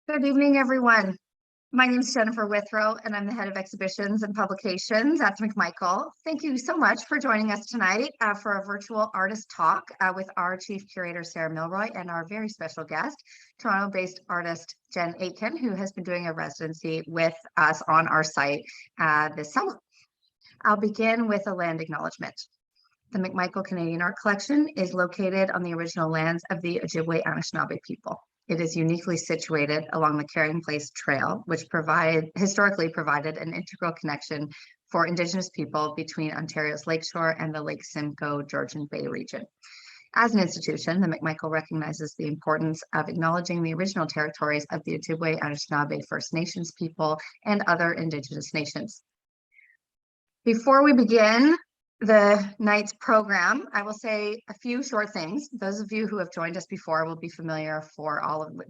Good evening, everyone. My name is Jennifer Withrow, and I'm the head of exhibitions and publications at McMichael. Thank you so much for joining us tonight for a virtual artist talk with our chief curator, Sarah Milroy, and our very special guest, Toronto-based artist Jen Aitken, who has been doing a residency with us on our site this summer. I'll begin with a land acknowledgement. The McMichael Canadian Art Collection is located on the original lands of the Ojibwe Anishinaabe people. It is uniquely situated along the Carrying Place Trail, which historically provided an integral connection for Indigenous people between Ontario's Lakeshore and the Lake Simcoe Georgian Bay region. As an institution, the McMichael recognizes the importance of acknowledging the original territories of the Ojibwe Anishinaabe First Nations people and other Indigenous nations. Before we begin the night's program, I will say a few short things. Those of you who have joined us before will be familiar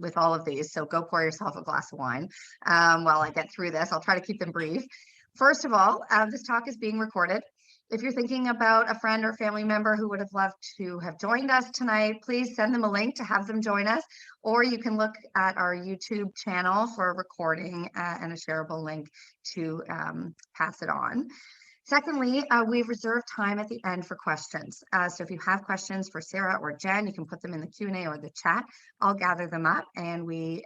with all of these, so go pour yourself a glass of wine while I get through this. I'll try to keep them brief. First of all, this talk is being recorded. If you're thinking about a friend or family member who would have loved to have joined us tonight, please send them a link to have them join us, or you can look at our YouTube channel for a recording and a shareable link to pass it on. Secondly, we've reserved time at the end for questions. So if you have questions for Sarah or Jen, you can put them in the Q&A or the chat. I'll gather them up and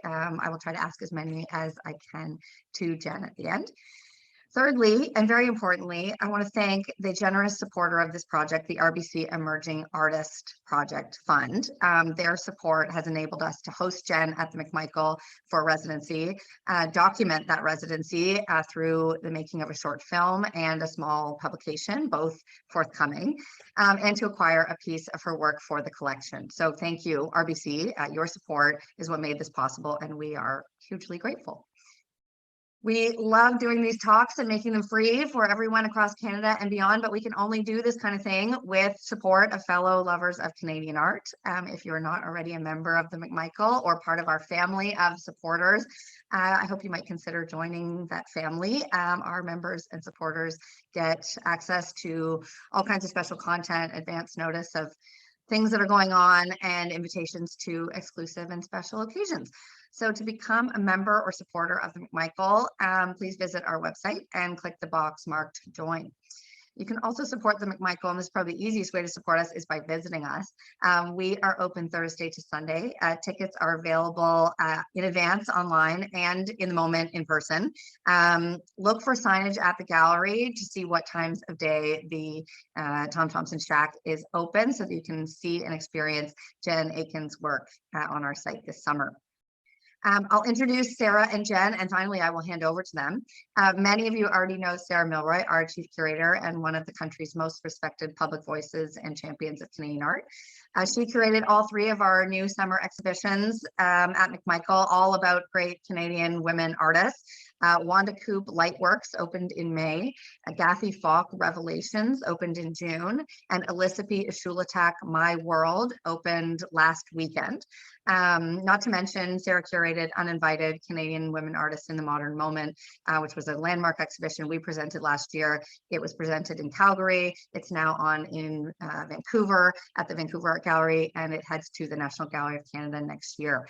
I will try to ask as many as I can to Jen at the end. Thirdly, and very importantly, I want to thank the generous supporter of this project, the RBC Emerging Artist Project Fund. Their support has enabled us to host Jen at the McMichael for residency, document that residency through the making of a short film and a small publication, both forthcoming, and to acquire a piece of her work for the collection. So thank you, RBC. Your support is what made this possible, and we are hugely grateful. We love doing these talks and making them free for everyone across Canada and beyond, but we can only do this kind of thing with support of fellow lovers of Canadian art. If you're not already a member of the McMichael or part of our family of supporters, I hope you might consider joining that family. Our members and supporters get access to all kinds of special content, advance notice of things that are going on, and invitations to exclusive and special occasions. So to become a member or supporter of the McMichael, please visit our website and click the box marked join. You can also support the McMichael, and this is probably the easiest way to support us is by visiting us. We are open Thursday to Sunday. Tickets are available in advance online and in the moment in person. Look for signage at the gallery to see what times of day the Tom Thomson Shack is open so that you can see and experience Jen Aitken's work on our site this summer. I'll introduce Sarah and Jen, and finally I will hand over to them. Many of you already know Sarah Milroy, our chief curator and one of the country's most respected public voices and champions of Canadian art. She curated all three of our new summer exhibitions at McMichael, all about great Canadian women artists. Wanda Coop Lightworks opened in May, Gathy Falk Revelations opened in June, and Elizabeth Shulatak My World opened last weekend. Not to mention, Sarah curated Uninvited Canadian Women Artists in the Modern Moment, which was a landmark exhibition we presented last year. It was presented in Calgary. It's now on in Vancouver at the Vancouver Art Gallery, and it heads to the National Gallery of Canada next year.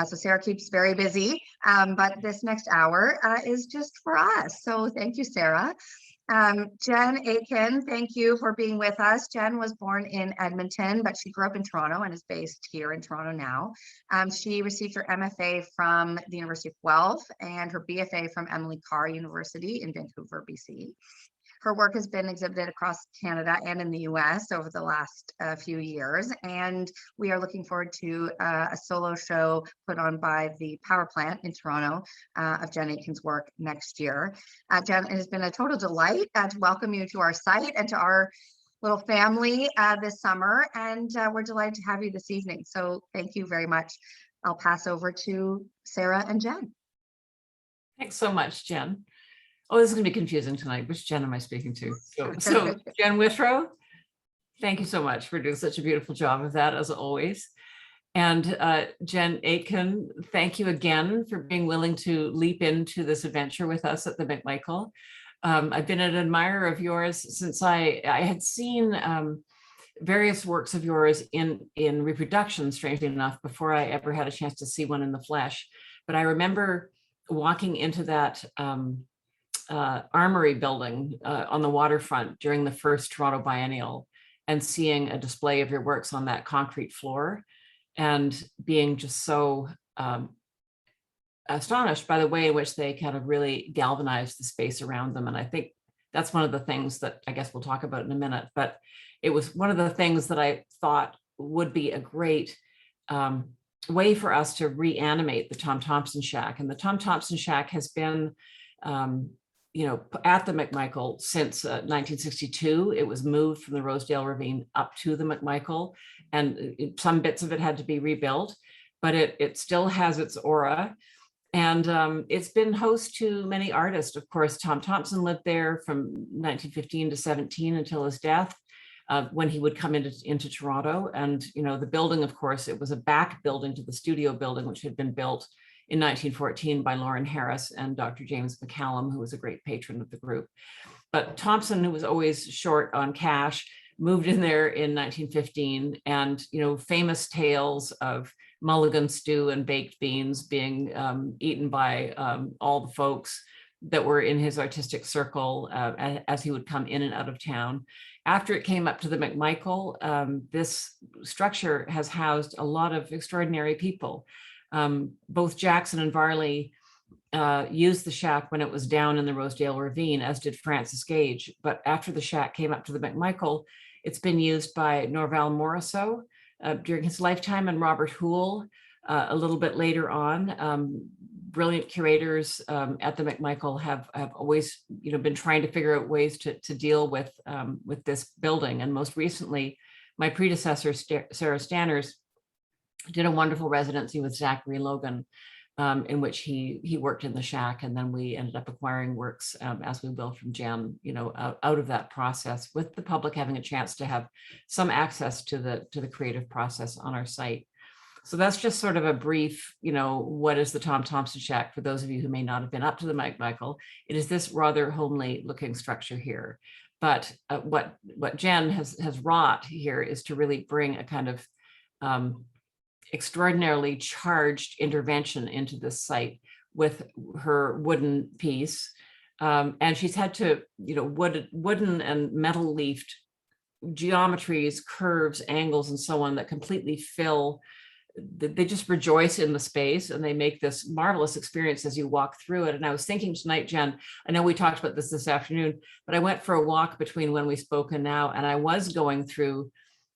So Sarah keeps very busy, but this next hour is just for us. So thank you, Sarah. Jen Aitken, thank you for being with us. Jen was born in Edmonton, but she grew up in Toronto and is based here in Toronto now. She received her MFA from the University of Guelph and her BFA from Emily Carr University in Vancouver, BC. Her work has been exhibited across Canada and in the US over the last few years, and we are looking forward to a solo show put on by the Power Plant in Toronto of Jen Aitken's work next year. Jen, it has been a total delight to welcome you to our site and to our little family this summer, and we're delighted to have you this evening. So thank you very much. I'll pass over to Sarah and Jen. Thanks so much, Jen. Oh, this is going to be confusing tonight. Which Jen am I speaking to? So Jen Withrow, thank you so much for doing such a beautiful job of that, as always. And Jen Aitken, thank you again for being willing to leap into this adventure with us at the McMichael. I've been an admirer of yours since I had seen various works of yours in reproduction, strangely enough, before I ever had a chance to see one in the flesh. But I remember walking into that armory building on the waterfront during the first Toronto Biennial and seeing a display of your works on that concrete floor and being just so astonished by the way in which they kind of really galvanized the space around them. And I think that's one of the things that I guess we'll talk about in a minute, but it was one of the things that I thought would be a great way for us to reanimate the Tom Thompson Shack. And the Tom Thompson Shack has been, at the McMichael since 1962. It was moved from the Rosedale Ravine up to the McMichael, and some bits of it had to be rebuilt, but it still has its aura. And it's been host to many artists. Of course, Tom Thompson lived there from 1915 to 17 until his death, when he would come into Toronto. And, the building, of course, it was a back building to the studio building, which had been built in 1914 by Lauren Harris and Dr. James McCallum, who was a great patron of the group. But Thompson, who was always short on cash, moved in there in 1915, and, famous tales of mulligan stew and baked beans being eaten by all the folks that were in his artistic circle as he would come in and out of town. After it came up to the McMichael, this structure has housed a lot of extraordinary people. Both Jackson and Varley used the shack when it was down in the Rosedale Ravine, as did Francis Gage. But after the shack came up to the McMichael, it's been used by Norval Morrisseau during his lifetime, and Robert Hoole a little bit later on. Brilliant curators at the McMichael have always, been trying to figure out ways to deal with this building. And most recently, my predecessor, Sarah Stanners, did a wonderful residency with Zachary Logan, in which he worked in the shack, and then we ended up acquiring works, as we will from Jen, out of that process, with the public having a chance to have some access to the creative process on our site. So that's just sort of a brief, what is the Tom Thompson Shack for those of you who may not have been up to the McMichael. It is this rather homely looking structure here. But what Jen has wrought here is to really bring a kind of extraordinarily charged intervention into this site with her wooden piece. And she's had to, wooden and metal leafed geometries, curves, angles, and so on that completely fill. They just rejoice in the space, and they make this marvelous experience as you walk through it. And I was thinking tonight, Jen, I know we talked about this afternoon, but I went for a walk between when we spoke and now, and I was going through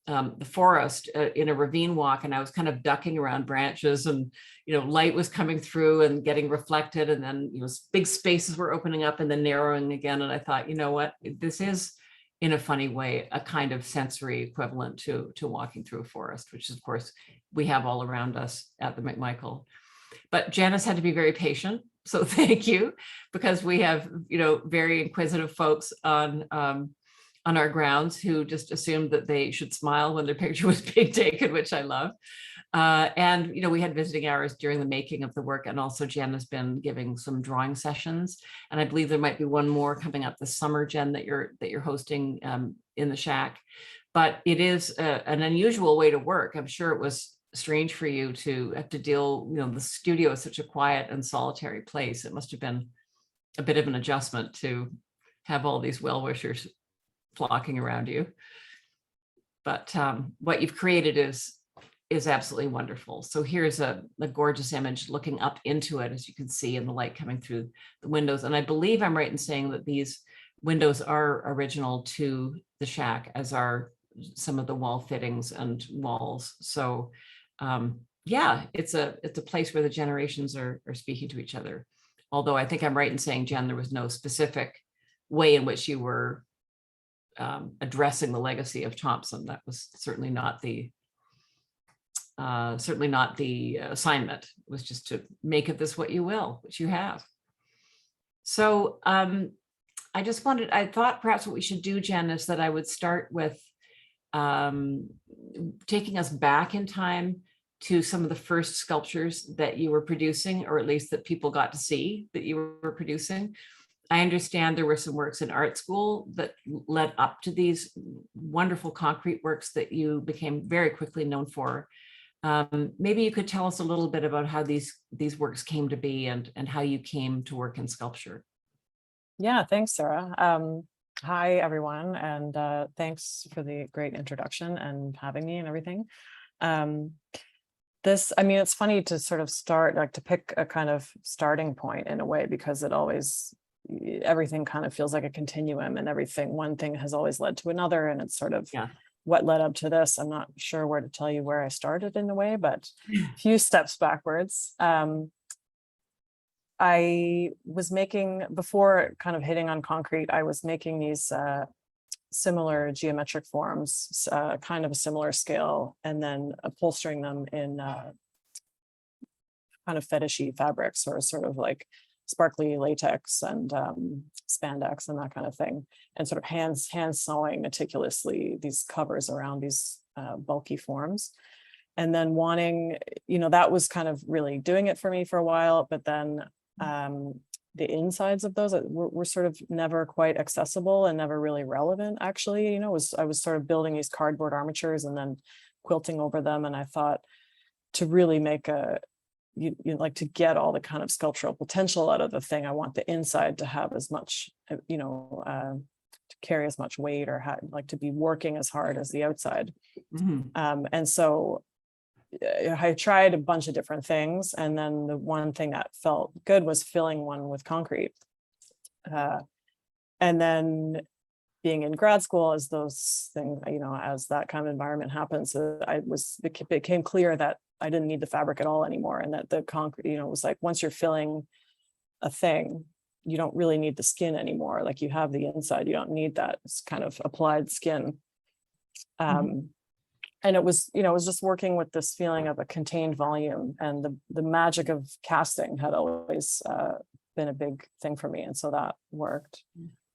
the forest in a ravine walk, and I was kind of ducking around branches, and light was coming through and getting reflected, and then big spaces were opening up and then narrowing again. And I thought, what, this is, in a funny way, a kind of sensory equivalent to walking through a forest, which of course we have all around us at the McMichael. But Janice had to be very patient, so thank you, because we have very inquisitive folks on our grounds who just assumed that they should smile when their picture was being taken, which I love. And we had visiting hours during the making of the work, and also Jen has been giving some drawing sessions, and I believe there might be one more coming up this summer, Jen, that you're hosting in the shack. But it is an unusual way to work. I'm sure it was strange for you to have to deal. The studio is such a quiet and solitary place. It must have been a bit of an adjustment to have all these well-wishers flocking around you. But what you've created is absolutely wonderful. So here's a gorgeous image looking up into it, as you can see, in the light coming through the windows. And I believe I'm right in saying that these windows are original to the shack, as are some of the wall fittings and walls. So yeah, it's a place where the generations are speaking to each other. Although I think I'm right in saying, Jen, there was no specific way in which you were addressing the legacy of Thompson. That was certainly not the assignment. It was just to make of this what you will, which you have. So I thought perhaps what we should do, Jen, is that I would start with taking us back in time to some of the first sculptures that you were producing, or at least that people got to see that you were producing. I understand there were some works in art school that led up to these wonderful concrete works that you became very quickly known for. Maybe you could tell us a little bit about how these works came to be and how you came to work in sculpture. Yeah, thanks, Sarah. Hi, everyone, and thanks for the great introduction and having me and everything. It's funny to sort of start, like to pick a kind of starting point in a way, because everything kind of feels like a continuum, and one thing has always led to another, and it's sort of what led up to this. I'm not sure where to tell you where I started in a way, but a few steps backwards. I was making, before kind of hitting on concrete, I was making these similar geometric forms, kind of a similar scale, and then upholstering them in kind of fetishy fabrics, or sort of like sparkly latex and spandex and that kind of thing, and sort of hand sewing meticulously these covers around these bulky forms. And then wanting, that was kind of really doing it for me for a while, but then the insides of those were sort of never quite accessible and never really relevant, actually. I was sort of building these cardboard armatures and then quilting over them, and I thought, to really make to get all the kind of sculptural potential out of the thing, I want the inside to have as much, to carry as much weight, or to be working as hard as the outside. And so I tried a bunch of different things, and then the one thing that felt good was filling one with concrete. And then being in grad school, as those things, as that kind of environment happens, it became clear that I didn't need the fabric at all anymore, and that the concrete, was like, once you're filling a thing, you don't really need the skin anymore. Like, you have the inside, you don't need that kind of applied skin. And it was just working with this feeling of a contained volume, and the magic of casting had always been a big thing for me. And so that worked,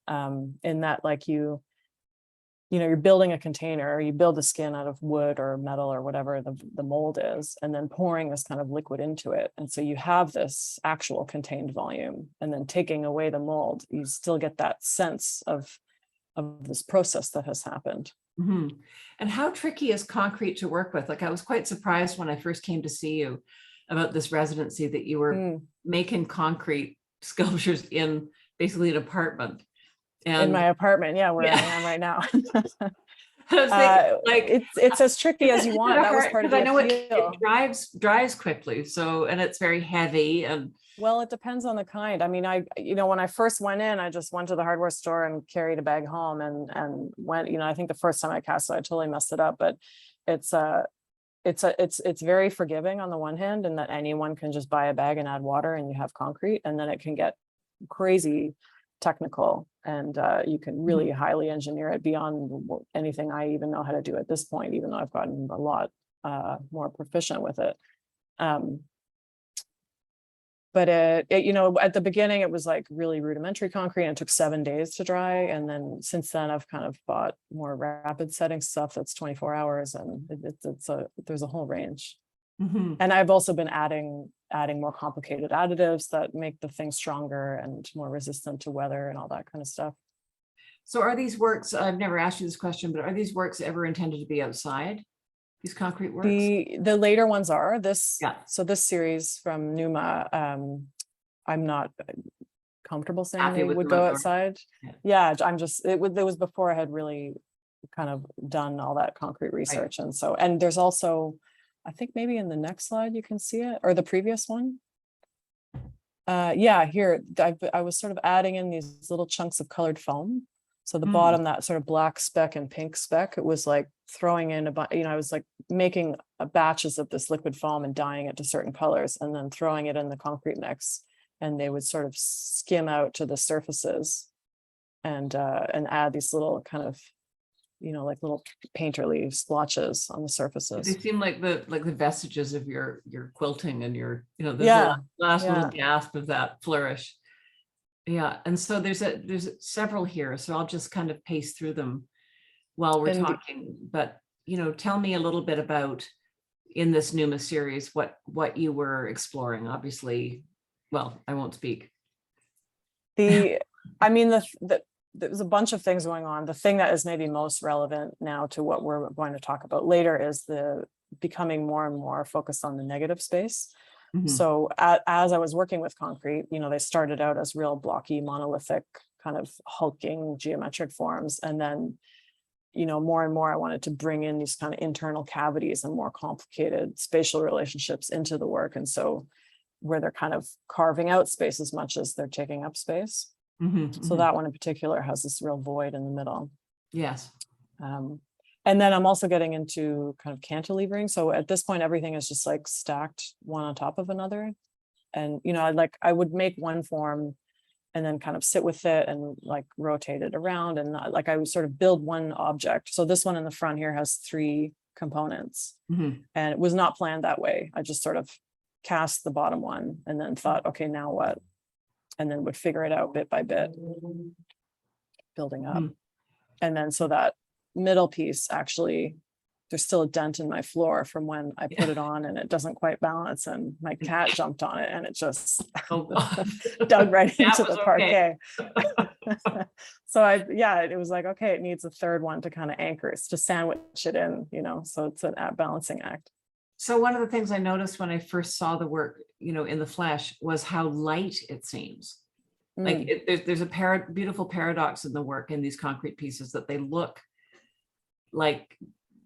in that, like, you're building a container, you build the skin out of wood or metal or whatever the mold is, and then pouring this kind of liquid into it. And so you have this actual contained volume, and then taking away the mold, you still get that sense of this process that has happened. And how tricky is concrete to work with? Like, I was quite surprised when I first came to see you about this residency that you were making concrete sculptures in basically an apartment. And in my apartment, where I am right now. I was thinking, it's as tricky as you want. That was part of the I know appeal. it dries quickly, and it's very heavy. And well, it depends on the kind. I mean, when I first went in, I just went to the hardware store and carried a bag home, and went, I think the first time I cast it, I totally messed it up, but it's very forgiving on the one hand, and that anyone can just buy a bag and add water and you have concrete. And then it can get crazy technical, and you can really highly engineer it beyond anything I even know how to do at this point, even though I've gotten a lot more proficient with it. But at the beginning, it was like really rudimentary concrete, and it took 7 days to dry. And then since then, I've kind of bought more rapid setting stuff that's 24 hours, and there's a whole range. And I've also been adding more complicated additives that make the thing stronger and more resistant to weather and all that kind of stuff. So are these works, I've never asked you this question, but are these works ever intended to be outside? These concrete works? The later ones are this. Yeah. So this series from Numa, I'm not comfortable saying they would go outside. Yeah, it was before I had really kind of done all that concrete research. Right. And there's also, I think maybe in the next slide you can see it, or the previous one. Here I was sort of adding in these little chunks of colored foam. So the bottom, that sort of black speck and pink speck, it was like throwing in I was like making batches of this liquid foam and dyeing it to certain colors, and then throwing it in the concrete mix, and they would sort of skim out to the surfaces, and add these little kind of, like little painterly splotches on the surfaces. They seem like the vestiges of your quilting and your, the last little gasp of that flourish. Yeah, and so there's several here, so I'll just kind of pace through them while we're talking. But tell me a little bit about, in this Numa series, what you were exploring. Obviously, well, I won't speak. There's a bunch of things going on. The thing that is maybe most relevant now to what we're going to talk about later is the becoming more and more focused on the negative space. Mhm. So as I was working with concrete, they started out as real blocky, monolithic, kind of hulking geometric forms. And then, more and more I wanted to bring in these kind of internal cavities and more complicated spatial relationships into the work. And so where they're kind of carving out space as much as they're taking up space. Mhm, So mhm. that one in particular has this real void in the middle. Yes. And then I'm also getting into kind of cantilevering. So at this point, everything is just like stacked one on top of another. And, I would make one form and then kind of sit with it and like rotate it around. And I would sort of build one object. So this one in the front here has 3 components, Mhm. and it was not planned that way. I just sort of cast the bottom one and then thought, okay, now what? And then would figure it out bit by bit, building up. Mhm. And then so that middle piece, actually, there's still a dent in my floor from when I put it on, and it doesn't quite balance, and my cat jumped on it and it just Oh, dug right that into was the okay. parquet. So it was like, okay, it needs a third one to kind of anchor it, to sandwich it in, so it's an balancing act. So one of the things I noticed when I first saw the work, in the flesh, was how light it seems. Like there's a beautiful paradox in the work in these concrete pieces, that they look like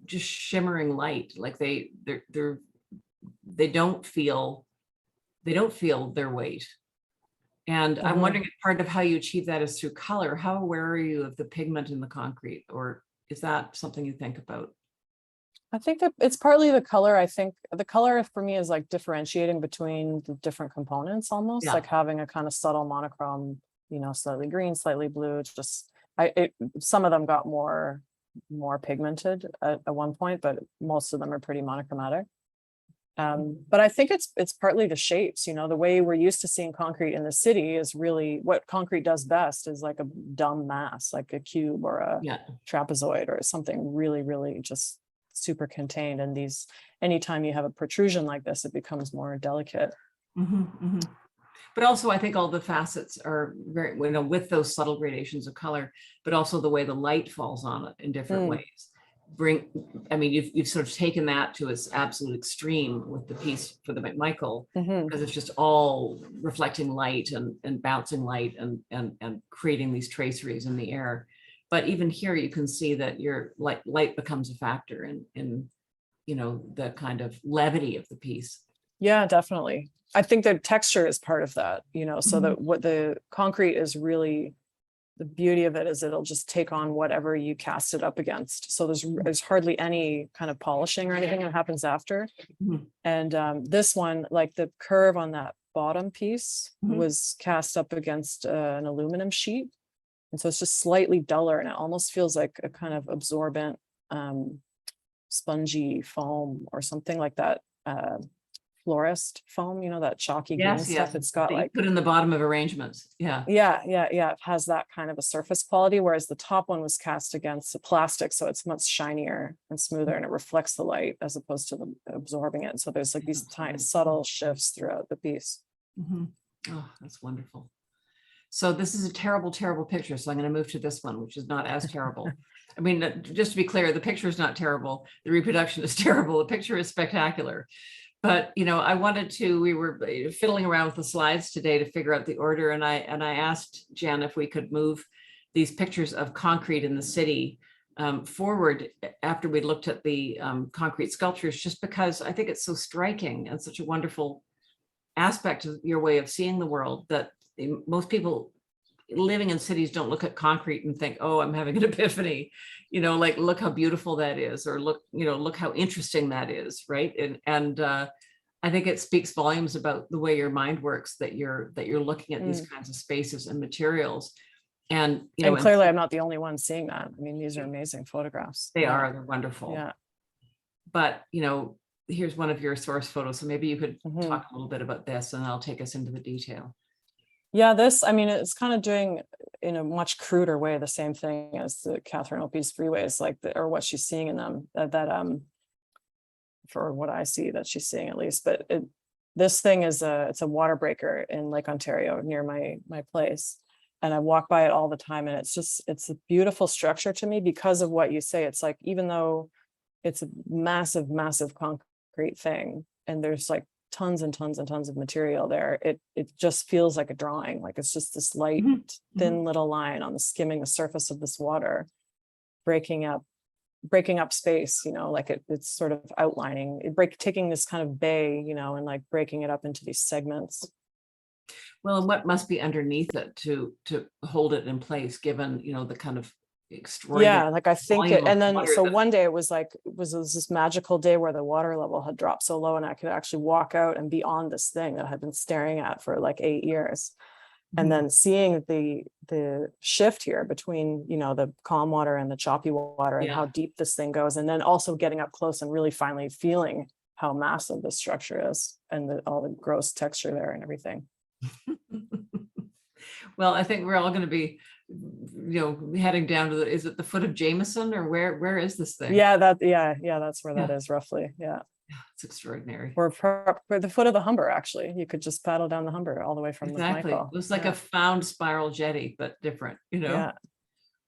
just shimmering light, like they don't feel their weight. And I'm wondering if part of how you achieve that is through color. How aware are you of the pigment in the concrete, or is that something you think about? I think that it's partly the color. I think the color for me is like differentiating between the different components, almost Yeah. like having a kind of subtle monochrome, slightly green, slightly blue. Some of them got more pigmented at one point, but most of them are pretty monochromatic. But I think it's partly the shapes, the way we're used to seeing concrete in the city is really what concrete does best, is like a dumb mass, like a cube or a trapezoid or something really, really just super contained. And anytime you have a protrusion like this, it becomes more delicate. But also I think all the facets are very, with those subtle gradations of color, but also the way the light falls on it in different ways. You've sort of taken that to its absolute extreme with the piece for the McMichael, because it's just all reflecting light and bouncing light and creating these traceries in the air. But even here you can see that your light becomes a factor in the kind of levity of the piece. Yeah, definitely. I think the texture is part of that, so that what the concrete is really, the beauty of it is it'll just take on whatever you cast it up against. So there's hardly any kind of polishing or anything that happens after. And this one, like the curve on that bottom piece was cast up against an aluminum sheet. And so it's just slightly duller, and it almost feels like a kind of absorbent, spongy foam or something like that. Florist foam, that chalky green stuff. It's got like put in the bottom of arrangements. Yeah. It has that kind of a surface quality, whereas the top one was cast against a plastic, so it's much shinier and smoother, and it reflects the light as opposed to absorbing it. So there's like these tiny subtle shifts throughout the piece. Oh, that's wonderful. So this is a terrible, terrible picture. So I'm going to move to this one, which is not as terrible. Just to be clear, the picture is not terrible. The reproduction is terrible. The picture is spectacular. But, we were fiddling around with the slides today to figure out the order. And I asked Jen if we could move these pictures of concrete in the city forward after we looked at the concrete sculptures, just because I think it's so striking and such a wonderful aspect of your way of seeing the world that most people living in cities don't look at concrete and think, oh, I'm having an epiphany, like, look how beautiful that is, or look how interesting that is, right? And I think it speaks volumes about the way your mind works, that you're looking at these kinds of spaces and materials. And clearly I'm not the only one seeing that. These are amazing photographs. They're wonderful. Yeah. But here's one of your source photos, so maybe you could talk a little bit about this, and I'll take us into the detail. Yeah, it's kind of doing in a much cruder way the same thing as the Catherine Opie's freeways, or what she's seeing in them, for what I see that she's seeing at least. But this thing is it's a water breaker in Lake Ontario near my place, and I walk by it all the time, and it's a beautiful structure to me because of what you say. It's like, even though it's a massive, massive concrete thing. And there's like tons and tons and tons of material there. It just feels like a drawing. Like it's just this light, thin little line on the skimming the surface of this water, breaking up space, you know, like it's sort of outlining, taking this kind of bay, you know, and like breaking it up into these segments. Well, and what must be underneath it to hold it in place, given, you know, the kind of extraordinary. Yeah, like I think volume it, of and then water so that- one day it was this magical day where the water level had dropped so low and I could actually walk out and be on this thing that I had been staring at for like 8 years. And then seeing the shift here between, you know, the calm water and the choppy water and how deep this thing goes. And then also getting up close and really finally feeling how massive this structure is and all the gross texture there and everything. Well, I think we're all going to be, you know, heading down to is it the foot of Jameson, or where is this thing? Yeah, that's where that is roughly. Yeah. It's extraordinary. Or for the foot of the Humber, actually. You could just paddle down the Humber all the way from Exactly. McMichael. It was like a found spiral jetty, but different, you know? Yeah.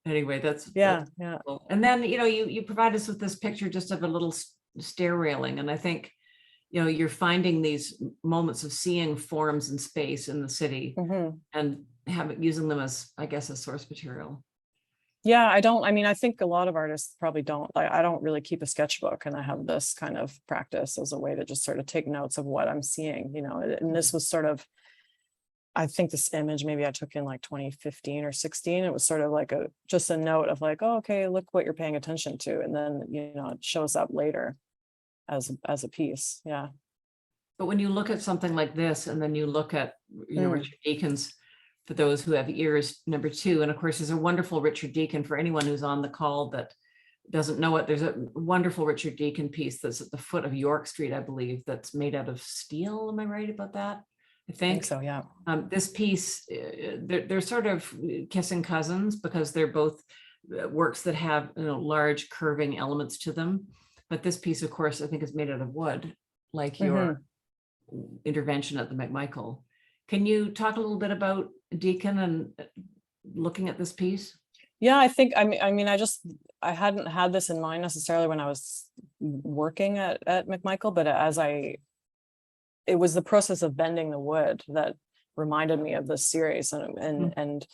Anyway, that's Yeah. cool. And then, you know, you provide us with this picture just of a little stair railing. And I think, you know, you're finding these moments of seeing forms in space in the city and using them as, I guess, as source material. Yeah, I think a lot of artists probably don't. I don't really keep a sketchbook, and I have this kind of practice as a way to just sort of take notes of what I'm seeing, you know. And this was sort of, I think this image maybe I took in like 2015 or 16. It was sort of like just a note of like, oh, okay, look what you're paying attention to. And then, you know, it shows up later as a piece. Yeah. But when you look at something like this, and then you look at, you know, Richard Deacon's For Those Who Have Ears, #2. And of course, there's a wonderful Richard Deacon, for anyone who's on the call that doesn't know it, there's a wonderful Richard Deacon piece that's at the foot of York Street, I believe, that's made out of steel. Am I right about that? I think so, yeah. This piece, they're sort of kissing cousins, because they're both works that have, you know, large curving elements to them. But this piece, of course, I think is made out of wood, like your intervention at the McMichael. Can you talk a little bit about Deacon and looking at this piece? Yeah, I think, I mean, I hadn't had this in mind necessarily when I was working at McMichael, but it was the process of bending the wood that reminded me of this series. And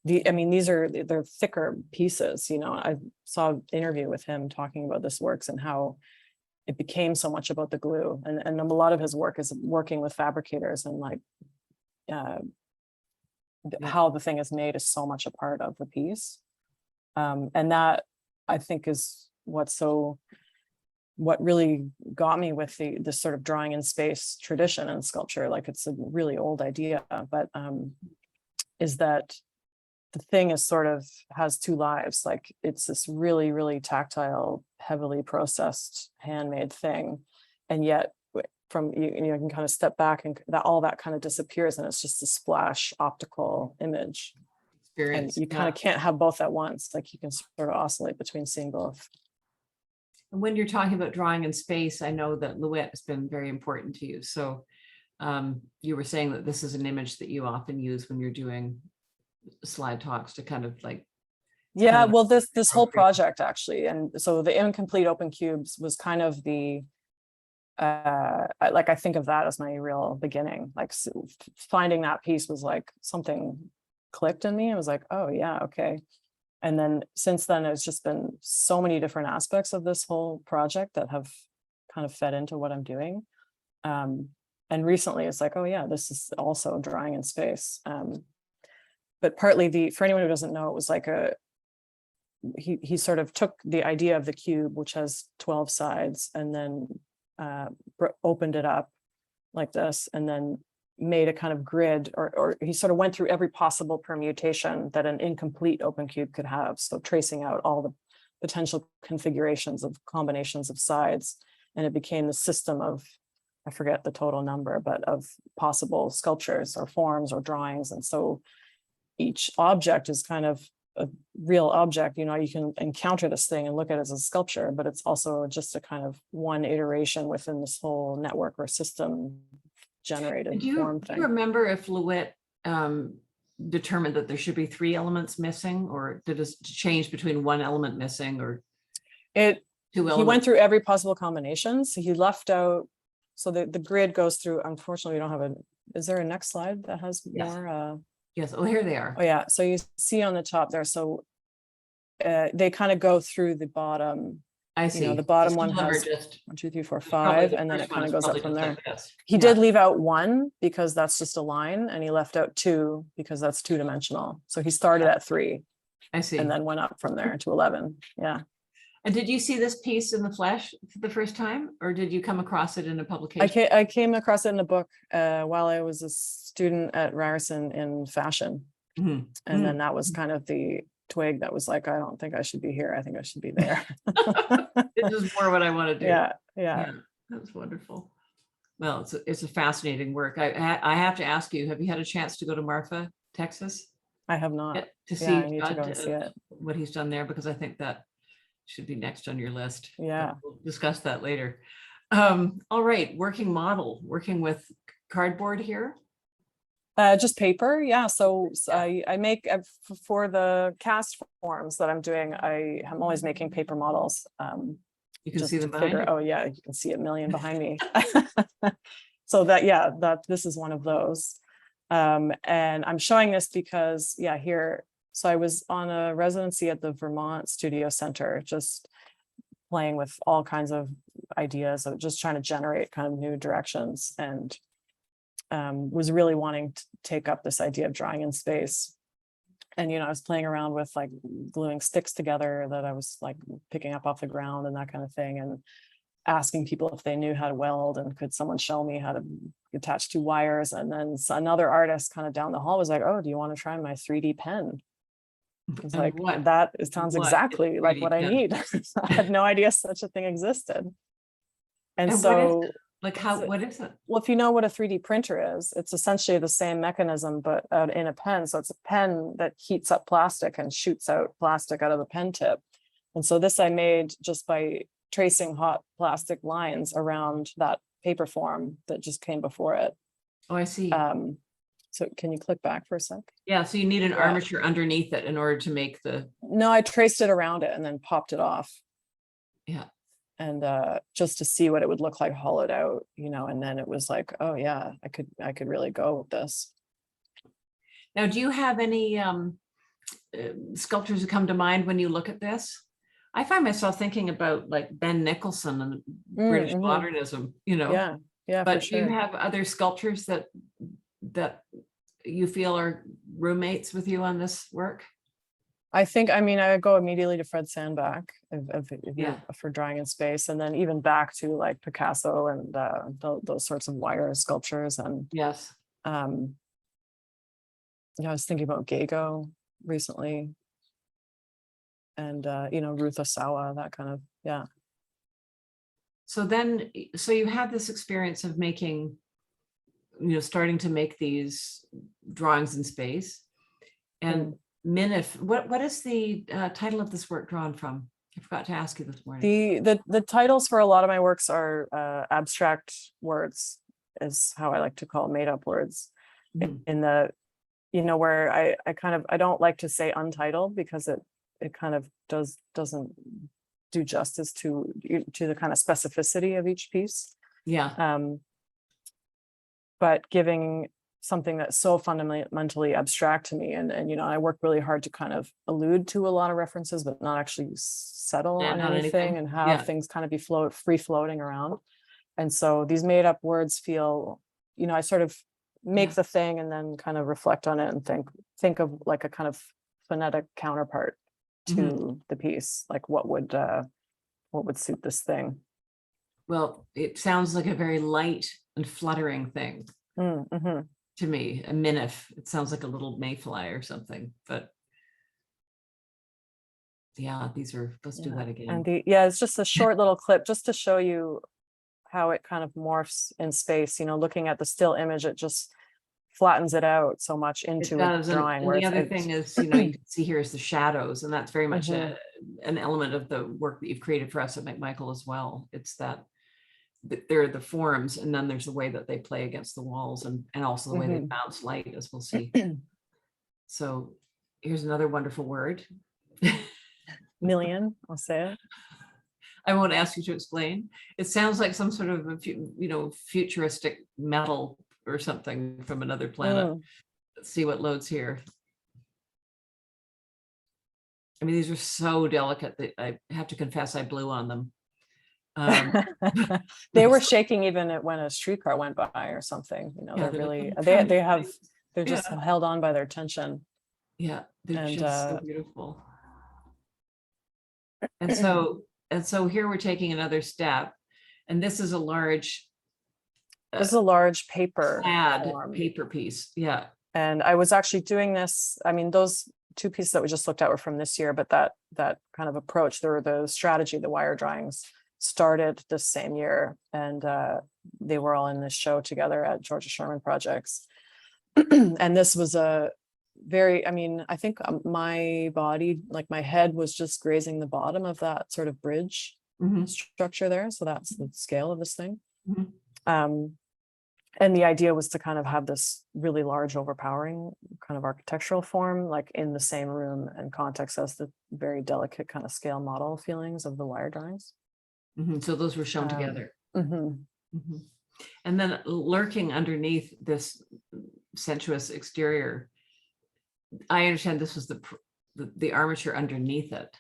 they're thicker pieces, you know. I saw an interview with him talking about this works and how it became so much about the glue. And a lot of his work is working with fabricators, and like, how the thing is made is so much a part of the piece. And that, I think, is what really got me with the sort of drawing in space tradition and sculpture. Like, it's a really old idea, but is that the thing is sort of has two lives. Like, it's this really, really tactile, heavily processed, handmade thing. And yet from you can kind of step back and all that kind of disappears, and it's just a splash optical image. Experience. And you kind of can't have both at once. Like, you can sort of oscillate between seeing both. And when you're talking about drawing in space, I know that Louette has been very important to you. So you were saying that this is an image that you often use when you're doing slide talks to kind of like. Yeah, well, this whole project actually. And so the incomplete open cubes was kind of the, I think of that as my real beginning. Like, finding that piece was like something clicked in me. I was like, oh yeah, okay. And then since then, it's just been so many different aspects of this whole project that have kind of fed into what I'm doing. And recently it's like, oh yeah, this is also drawing in space. But partly for anyone who doesn't know, it was like he sort of took the idea of the cube, which has 12 sides, and then opened it up like this, and then made a kind of grid, or he sort of went through every possible permutation that an incomplete open cube could have. So tracing out all the potential configurations of combinations of sides, and it became the system of, I forget the total number, but of possible sculptures or forms or drawings. And so each object is kind of a real object. You know, you can encounter this thing and look at it as a sculpture, but it's also just a kind of one iteration within this whole network or system generated form thing. Do you remember if Louette determined that there should be 3 elements missing, or did it change between one element missing, or it Two he elements. went through every possible combination. So he left out, so the grid goes through, unfortunately, we don't have is there a next slide that has Yes. more? Yes. Oh, here they are. Oh yeah, so you see on the top there, so they kind of go through the bottom. I see. The bottom Some one of them are has just 1, 2, 3, 4, probably 5, the and then first it one kind of is goes up probably from just there. like this. He Yeah. did leave out 1 because that's just a line, and he left out 2 because that's 2-dimensional. So he started at 3 I see. and then went up from there to 11. Yeah. And did you see this piece in the flesh for the first time, or did you come across it in a publication? I came across it in a book while I was a student at Ryerson in fashion. Mhm. And then that was kind of the twig that was like, I don't think I should be here. I think I should be there. This is more what I want to do. Yeah. That was wonderful. Well, it's a fascinating work. I have to ask you, have you had a chance to go to Marfa, Texas? I have not. To Yeah, see I need to go and see it. what he's done there, because I think that should be next on your list. But Yeah. we'll discuss that later. All right, working with cardboard here. Just paper. Yeah. So I make for the cast forms that I'm doing. I'm always making paper models. You can Just see to them behind figure, you. oh yeah, you can see a million behind me. So that this is one of those. And I'm showing this because here. So I was on a residency at the Vermont Studio Center, just playing with all kinds of ideas of just trying to generate kind of new directions, and was really wanting to take up this idea of drawing in space. And I was playing around with like gluing sticks together that I was like picking up off the ground and that kind of thing, and asking people if they knew how to weld and could someone show me how to attach 2 wires. And then another artist kind of down the hall was like, oh, do you want to try my 3D pen? It's like, it sounds exactly like what I need. I had no idea such a thing existed. And so what is it? well, if you know what a 3D printer is, it's essentially the same mechanism, but in a pen. So it's a pen that heats up plastic and shoots out plastic out of the pen tip. And so this I made just by tracing hot plastic lines around that paper form that just came before it. Oh, I see. So can you click back for a sec? Yeah, so you need an armature underneath it in order to make the. No, I traced it around it and then popped it off. Yeah. And just to see what it would look like hollowed out, and then it was like, oh yeah, I could really go with this. Now, do you have any sculptors that come to mind when you look at this? I find myself thinking about like Ben Nicholson and British modernism, Yeah, but for do you sure. have other sculptors that you feel are roommates with you on this work? I would go immediately to Fred Sandback for drawing in space, and then even back to like Picasso and those sorts of wire sculptures. And yes, I was thinking about Gago recently, and Ruth Osawa, that kind of So you had this experience of making, starting to make these drawings in space, and Minif. What is the title of this work drawn from? I forgot to ask you this morning. The titles for a lot of my works are abstract words, is how I like to call made up words. In the where I don't like to say untitled, because it kind of doesn't do justice to the kind of specificity of each piece. Yeah. But giving something that's so fundamentally abstract to me, and I work really hard to kind of allude to a lot of references, but not actually settle on anything, and have things kind of be free floating around. And so these made up words feel, I sort of make the thing and then kind of reflect on it and think of like a kind of phonetic counterpart to the piece, like what would suit this thing. Well, it sounds like a very light and fluttering thing to me. A minif. It sounds like a little mayfly or something. But yeah, let's do that again. And it's just a short little clip just to show you how it kind of morphs in space. Looking at the still image, it just flattens it out so much into a drawing. And the other thing is, you can see here is the shadows, and that's very much an element of the work that you've created for us at McMichael as well. It's that there are the forms, and then there's the way that they play against the walls, and also the way they bounce light, as we'll see. So here's another wonderful word. Million, I'll say it. I won't ask you to explain. It sounds like some sort of, futuristic metal or something from another planet. Mm. Let's see what loads here. I mean, these are so delicate that I have to confess I blew on them. They were shaking even when a streetcar went by or something, Yeah, they're really, they're they're just held on by their tension. Yeah, they're And, just so beautiful. And so here we're taking another step, and this is a large this is a large paper form. paper piece. Yeah. And I was actually doing this, I mean, those two pieces that we just looked at were from this year, but that kind of approach, the strategy, the wire drawings started this same year, and they were all in this show together at Georgia Sherman Projects. And this was a very, I mean, I think my body, like my head was just grazing the bottom of that sort of bridge structure there. So that's the scale of this thing. And the idea was to kind of have this really large, overpowering kind of architectural form, like in the same room and context as the very delicate kind of scale model feelings of the wire drawings. So those were shown together. Mm-hmm. And then lurking underneath this sensuous exterior, I understand this was the armature underneath it.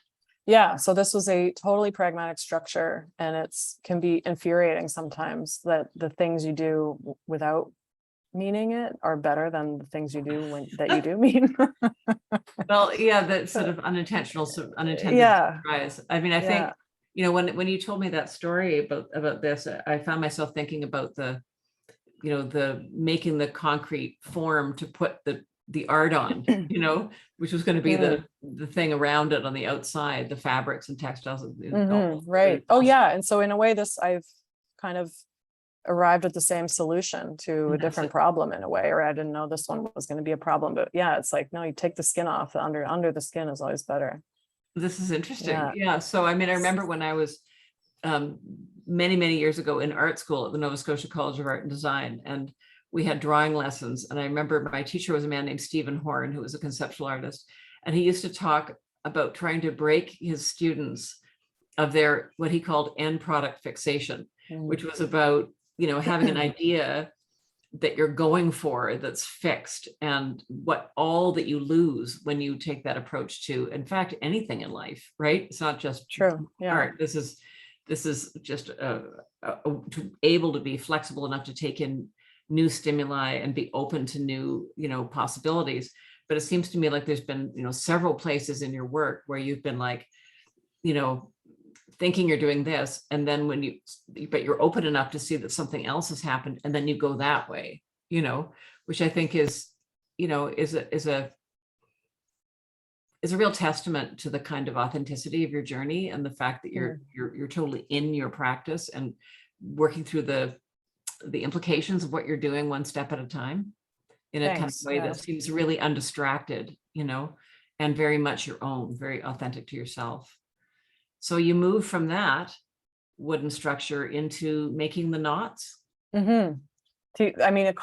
Yeah, so this was a totally pragmatic structure, and it's can be infuriating sometimes that the things you do without meaning it are better than the things you do that you do mean. Well, yeah, that sort of unintended surprise. I mean, I think, when you told me that story about this, I found myself thinking about the making the concrete form to put the art on, which was going to be the thing around it on the outside, the fabrics and textiles. Right. Oh yeah. And so in a way, I've kind of arrived at the same solution to a different problem in a way, or I didn't know this one was going to be a problem, but yeah, it's like, no, you take the skin off. The under the skin is always better. This is interesting. Yeah. So, I mean, I remember when I was many, many years ago in art school at the Nova Scotia College of Art and Design, and we had drawing lessons. And I remember my teacher was a man named Stephen Horn, who was a conceptual artist. And he used to talk about trying to break his students of their, what he called end product fixation, which was about, having an idea that you're going for that's fixed, and what all that you lose when you take that approach to, in fact, anything in life, right? It's not just true. Yeah. Art. This is just able to be flexible enough to take in new stimuli and be open to new, possibilities. But it seems to me like there's been, several places in your work where you've been like, thinking you're doing this, and then but you're open enough to see that something else has happened, and then you go that way, which I think is a real testament to the kind of authenticity of your journey, and the fact that you're totally in your practice and working through the implications of what you're doing one step at a time in a kind of way that seems really undistracted, and very much your own, very authentic to yourself. So you move from that wooden structure into making the knots. I mean, it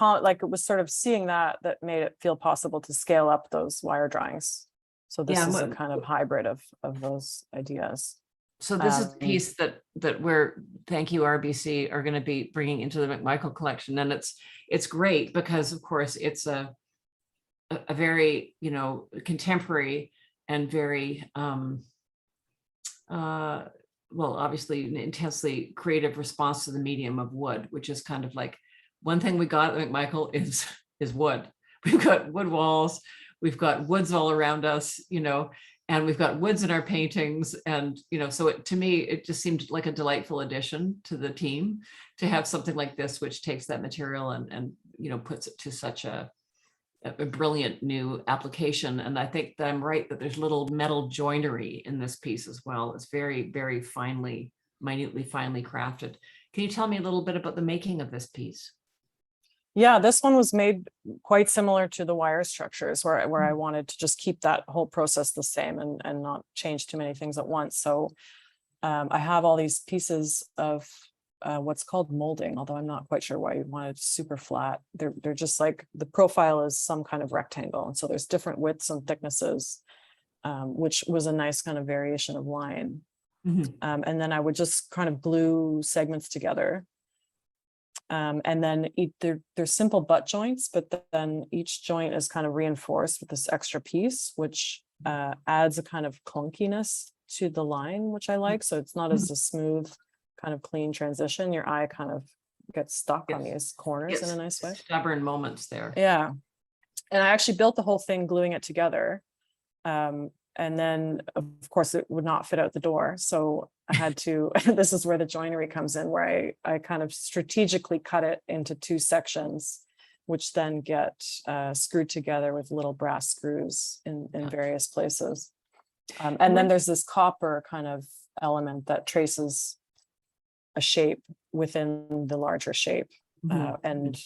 was sort of seeing that made it feel possible to scale up those wire drawings. So this is a kind of hybrid of those ideas. So this is the piece that we're, thank you RBC, are going to be bringing into the McMichael collection, and it's great because of course it's a very contemporary and very obviously an intensely creative response to the medium of wood, which is kind of like one thing we got at McMichael is wood. We've got wood walls, we've got woods all around us, and we've got woods in our paintings. And, so to me, it just seemed like a delightful addition to the team to have something like this, which takes that material and puts it to such a brilliant new application. And I think that I'm right that there's little metal joinery in this piece as well. It's very, very minutely finely crafted. Can you tell me a little bit about the making of this piece? Yeah, this one was made quite similar to the wire structures where I wanted to just keep that whole process the same and not change too many things at once. So I have all these pieces of what's called molding, although I'm not quite sure why you want it super flat. They're just like, the profile is some kind of rectangle. And so there's different widths and thicknesses, which was a nice kind of variation of line. Mhm. And then I would just kind of glue segments together. And then they're simple butt joints, but then each joint is kind of reinforced with this extra piece, which adds a kind of clunkiness to the line, which I like. So it's not as a smooth, kind of clean transition. Your eye kind of gets stuck on these corners in a nice way. Stubborn moments there. Yeah. And I actually built the whole thing gluing it together. And then of course it would not fit out the door. So I had to, this is where the joinery comes in, where I kind of strategically cut it into 2 sections, which then get screwed together with little brass screws in various places. And then there's this copper kind of element that traces a shape within the larger shape. And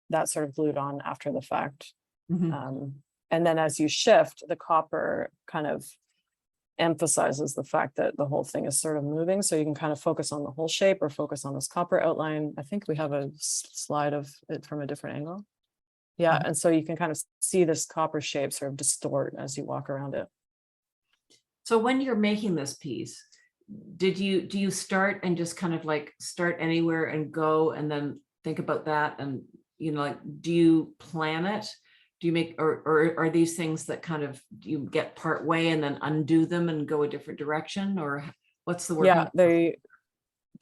that's sort of glued on after the fact. And then as you shift, the copper kind of emphasizes the fact that the whole thing is sort of moving. So you can kind of focus on the whole shape or focus on this copper outline. I think we have a slide of it from a different angle. Yeah. And so you can kind of see this copper shape sort of distort as you walk around it. So when you're making this piece, do you start and just kind of like start anywhere and go and then think about that? And, you know, like, do you plan it? Do you make, or are these things that kind of, do you get part way and then undo them and go a different direction, or what's the work? Yeah, they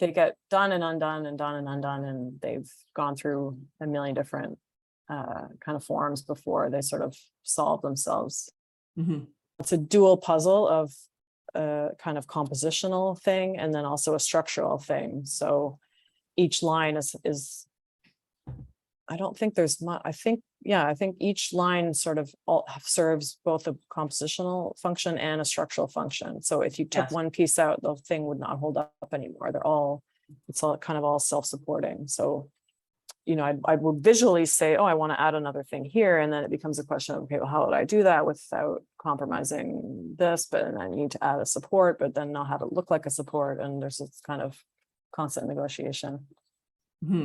get done and undone and done and undone, and they've gone through a million different kind of forms before they sort of solve themselves. It's a dual puzzle of a kind of compositional thing and then also a structural thing. So each line is I don't think there's much. I think each line sort of serves both a compositional function and a structural function. So if you took one piece out, the thing would not hold up anymore. It's all kind of all self-supporting. So, you know, I would visually say, oh, I want to add another thing here. And then it becomes a question of, okay, well, how would I do that without compromising this? But then I need to add a support, but then not have it look like a support. And there's this kind of constant negotiation.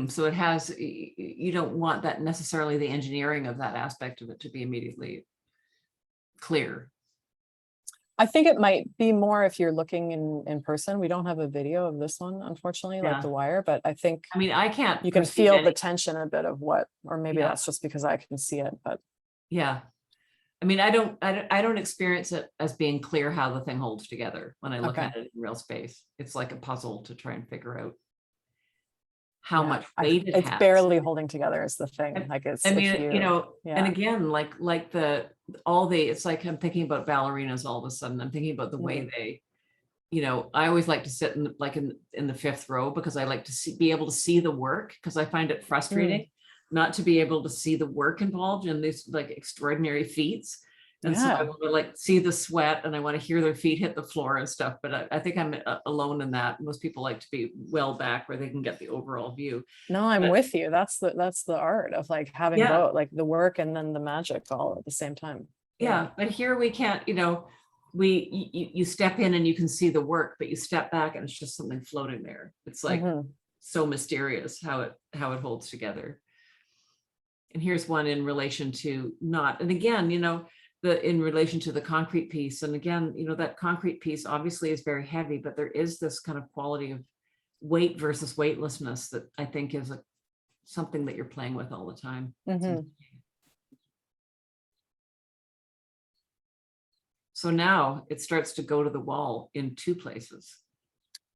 So it has, you don't want that necessarily the engineering of that aspect of it to be immediately clear. I think it might be more if you're looking in person. We don't have a video of this one, unfortunately, like The Wire, but I think, I mean, I can't, you can feel the tension a bit of what, or maybe that's just because I can see it, but. Yeah. I mean, I don't experience it as being clear how the thing holds together when I look at it in real space. It's like a puzzle to try and figure out how much weight it has. It's barely holding together is the thing. Like it's, I mean, you know, and again, like it's like I'm thinking about ballerinas all of a sudden. I'm thinking about the way they, you know, I always like to sit in the 5th row because I like to be able to see the work, because I find it frustrating not to be able to see the work involved in these like extraordinary feats. And so I want to like see the sweat and I want to hear their feet hit the floor and stuff. But I think I'm alone in that. Most people like to be well back where they can get the overall view. No, I'm with you. That's the art of like having both, like the work and then the magic all at the same time. Yeah. But here we can't, you know, you step in and you can see the work, but you step back and it's just something floating there. It's like so mysterious how it holds together. And here's one in relation to and again, you know, in relation to the concrete piece. And again, you know, that concrete piece obviously is very heavy, but there is this kind of quality of weight versus weightlessness that I think is something that you're playing with all the time. So now it starts to go to the wall in 2 places.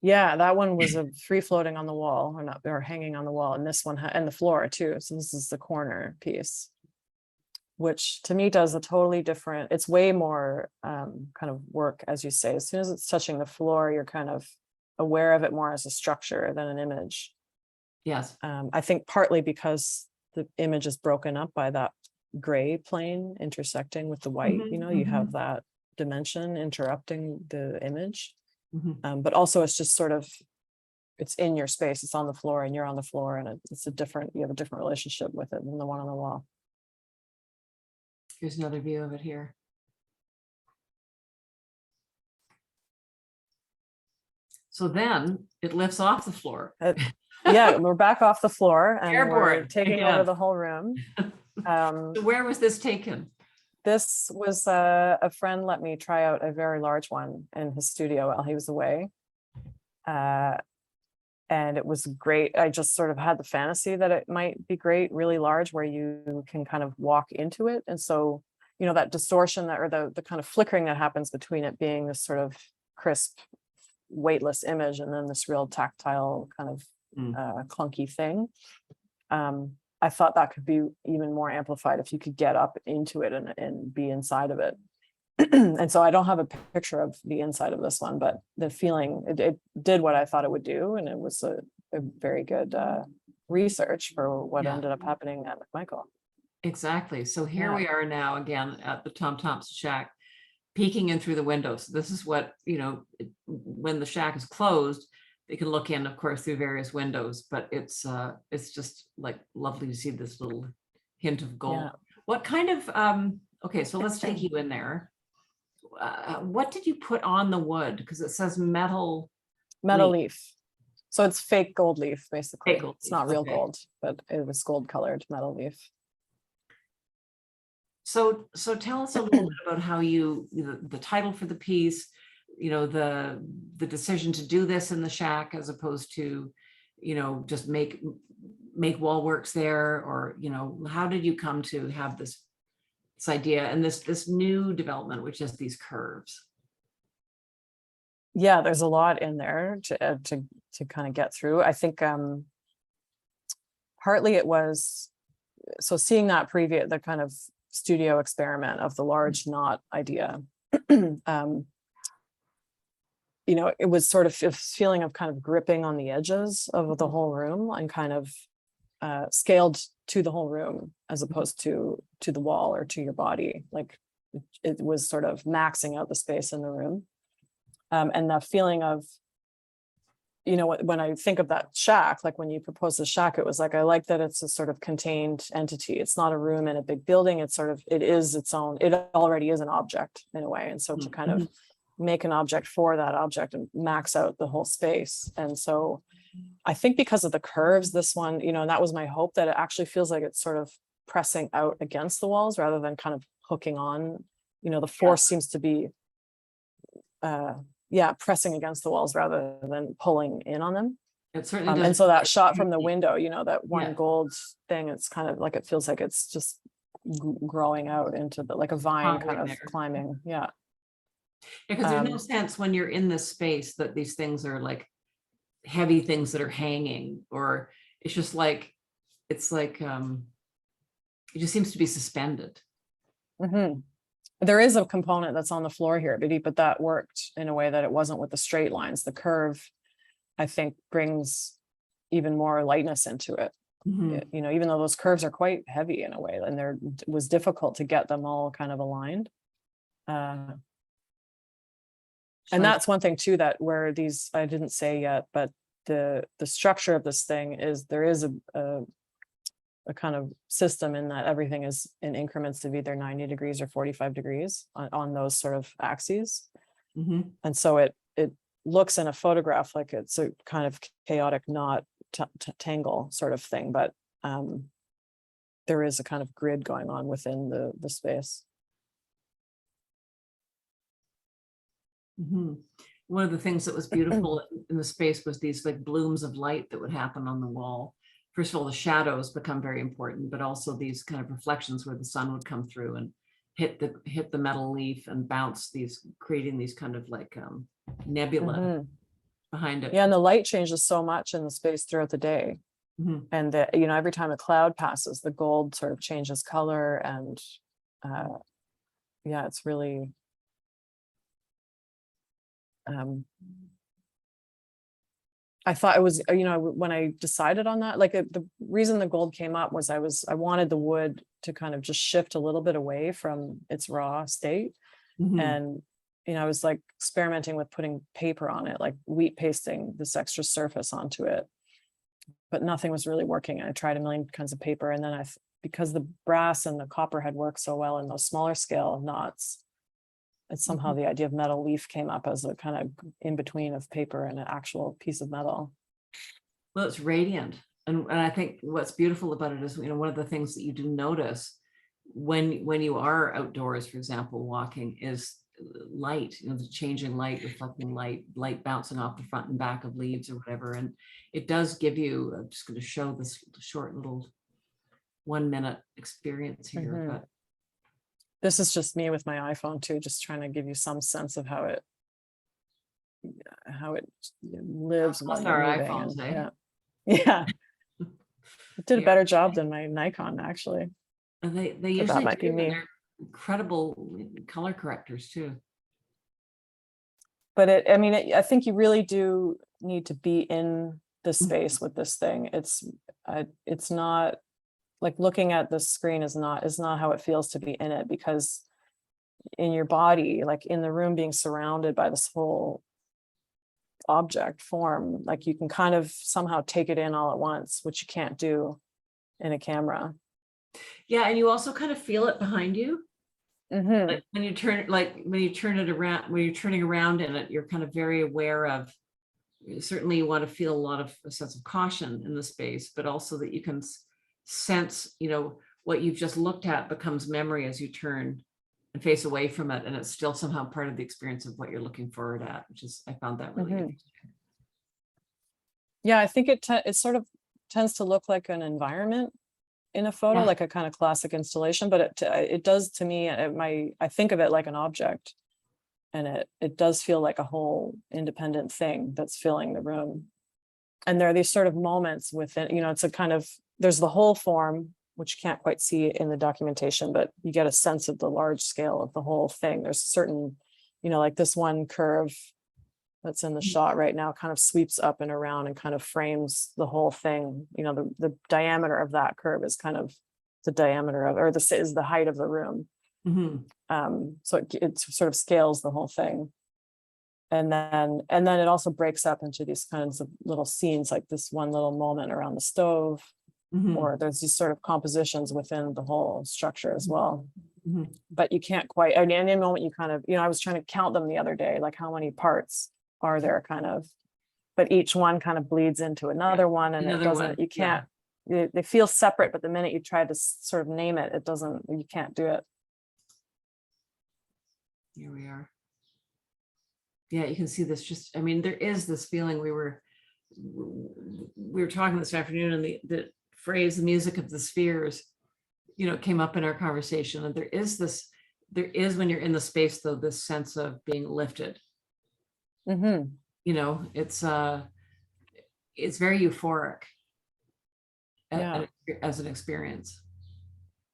Yeah, that one was a free floating on the wall or hanging on the wall. And this one and the floor too. So this is the corner piece, which to me does a totally different, it's way more kind of work, as you say. As soon as it's touching the floor, you're kind of aware of it more as a structure than an image. Yes. I think partly because the image is broken up by that gray plane intersecting with the white, you know, you have that dimension interrupting the image. But also it's just sort of, it's in your space, it's on the floor and you're on the floor, and you have a different relationship with it than the one on the wall. Here's another view of it here. So then it lifts off the floor. Yeah, we're back off the floor and Airborne we're taking over the whole room. So where was this taken? This was a friend let me try out a very large one in his studio while he was away. And it was great. I just sort of had the fantasy that it might be great, really large, where you can kind of walk into it. And so, you know, that distortion that, or the kind of flickering that happens between it being this sort of crisp, weightless image and then this real tactile kind of clunky thing. I thought that could be even more amplified if you could get up into it and be inside of it. And so I don't have a picture of the inside of this one, but the feeling, it did what I thought it would do. And it was a very good research for what ended up happening at McMichael. Exactly. So here we are now again at the Tom Thompson Shack, peeking in through the windows. This is what, you know, when the shack is closed, they can look in, of course, through various windows, but it's just like lovely to see this little hint of gold. Yeah. What kind of, okay, so let's take you in there. What did you put on the wood? Because it says metal leaf. So it's fake gold leaf, basically. Fake gold it's not real gold, but it was gold colored metal leaf. So tell us a little bit about how the title for the piece, you know, the decision to do this in the shack as opposed to, you know, just make wall works there, or, you know, how did you come to have this idea and this new development, which is these curves? Yeah, there's a lot in there to kind of get through. I think partly it was, so seeing that the kind of studio experiment of the large knot idea, you know, it was sort of a feeling of kind of gripping on the edges of the whole room and kind of scaled to the whole room as opposed to the wall or to your body. Like it was sort of maxing out the space in the room. And the feeling of, you know, when I think of that shack, like when you proposed the shack, it was like, I like that it's a sort of contained entity. It's not a room in a big building. It's sort of, it is its own, it already is an object in a way. And so to kind of make an object for that object and max out the whole space. And so I think because of the curves, this one, you know, and that was my hope, that it actually feels like it's sort of pressing out against the walls rather than kind of hooking on, you know, the force seems to be, pressing against the walls rather than pulling in on them. It certainly does. And so that shot from the window, you know, that one gold thing, it's kind of like, it feels like it's just growing out into the, like a vine kind of climbing. Yeah. Because there's no sense when you're in this space that these things are like heavy things that are hanging, or it's just like, it's like, it just seems to be suspended. There is a component that's on the floor here, but that worked in a way that it wasn't with the straight lines. The curve, I think, brings even more lightness into it. You know, even though those curves are quite heavy in a way, and it was difficult to get them all kind of aligned. And that's one thing too, that where these, I didn't say yet, but the structure of this thing is, there is a kind of system in that everything is in increments of either 90 degrees or 45 degrees on those sort of axes. And so it looks in a photograph like it's a kind of chaotic knot tangle sort of thing, but there is a kind of grid going on within the space. One of the things that was beautiful in the space was these like blooms of light that would happen on the wall. First of all, the shadows become very important, but also these kind of reflections where the sun would come through and hit the metal leaf and bounce these, creating these kind of like nebula behind it. Yeah, and the light changes so much in the space throughout the day. And you know, every time a cloud passes, the gold sort of changes color, and yeah, it's really I thought it was, you know, when I decided on that, like the reason the gold came up was I wanted the wood to kind of just shift a little bit away from its raw state. And, you know, I was like experimenting with putting paper on it, like wheat pasting this extra surface onto it, but nothing was really working. I tried a million kinds of paper, and then because the brass and the copper had worked so well in those smaller scale knots, and somehow the idea of metal leaf came up as a kind of in between of paper and an actual piece of metal. Well, it's radiant. And I think what's beautiful about it is, you know, one of the things that you do notice when you are outdoors, for example, walking, is light, the changing light, reflecting light bouncing off the front and back of leaves or whatever. And it does give you, I'm just going to show this short little 1 minute experience here, but this is just me with my iPhone too, just trying to give you some sense of how it lives Plus when our you're moving. iPhones, eh? Yeah. It did a Yeah. better job than my Nikon, actually. And they But usually that might be do, and me. they're incredible color correctors too. But I mean, I think you really do need to be in the space with this thing. It's not like looking at the screen is not how it feels to be in it, because in your body, like in the room, being surrounded by this whole object form, like you can kind of somehow take it in all at once, which you can't do in a camera. Yeah, and you also kind of feel it behind you. Mm-hmm. Like when you turn it around, when you're turning around in it, you're kind of very aware of, certainly you want to feel a sense of caution in the space, but also that you can sense, what you've just looked at becomes memory as you turn and face away from it. And it's still somehow part of the experience of what you're looking forward at, I found that really interesting. Yeah, I think it sort of tends to look like an environment in a photo, like a kind of classic installation, but it does to me, I think of it like an object, and it does feel like a whole independent thing that's filling the room. And there are these sort of moments within, it's a kind of, there's the whole form, which you can't quite see in the documentation, but you get a sense of the large scale of the whole thing. There's certain, like this one curve that's in the shot right now kind of sweeps up and around and kind of frames the whole thing. The diameter of that curve is kind of the diameter of, or is the height of the room. So it sort of scales the whole thing. And then it also breaks up into these kinds of little scenes, like this one little moment around the stove, or there's these sort of compositions within the whole structure as well. But you can't quite, I mean, any moment you kind of, I was trying to count them the other day, like how many parts are there kind of, but each one kind of bleeds into another one, and you can't, they feel separate, but the minute you try to sort of name it, you can't do it. Here we are. Yeah, you can see this there is this feeling. We were talking this afternoon, and the phrase, the music of the spheres, came up in our conversation. And there is when you're in the space, though, this sense of being lifted. It's very euphoric as an experience.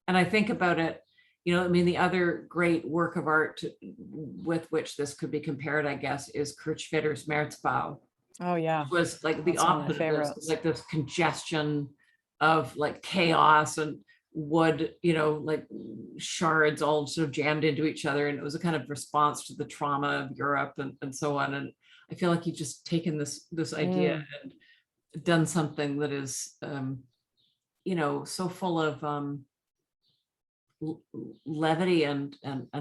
And I think about it, the other great work of art with which this could be compared, I guess, is Kurt Schwitter's Märzbau. Oh yeah. It was like the opposite of this, like this congestion of like chaos and wood, like shards all sort of jammed into each other. And it was a kind of response to the trauma of Europe and so on. And I feel like you've just taken this idea and done something that is, so full of levity and